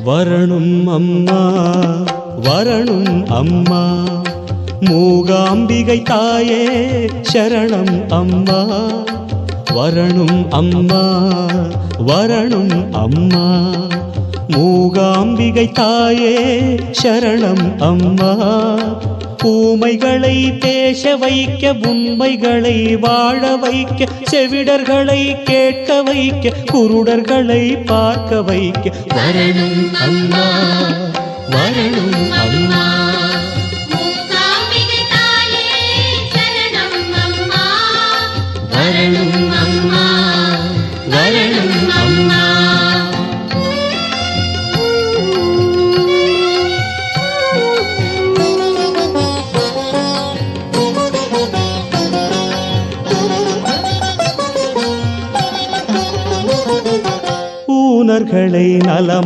வரணும் அம்மா வரணும் அம்மா மூகாம்பிகை தாயே சரணம் அம்மா வரணும் அம்மா வரணும் அம்மா மூகாம்பிகை தாயே சரணம் அம்மா ஊமைகளை பேச வைக்க உண்மைகளை வாழ வைக்க செவிடர்களை கேட்க வைக்க குருடர்களை பார்க்க வைக்க வரணும் அம்மா வரணும் அம்மா வரணும் அம்மா வரணும் அம்மா ஊனர்களை நலம்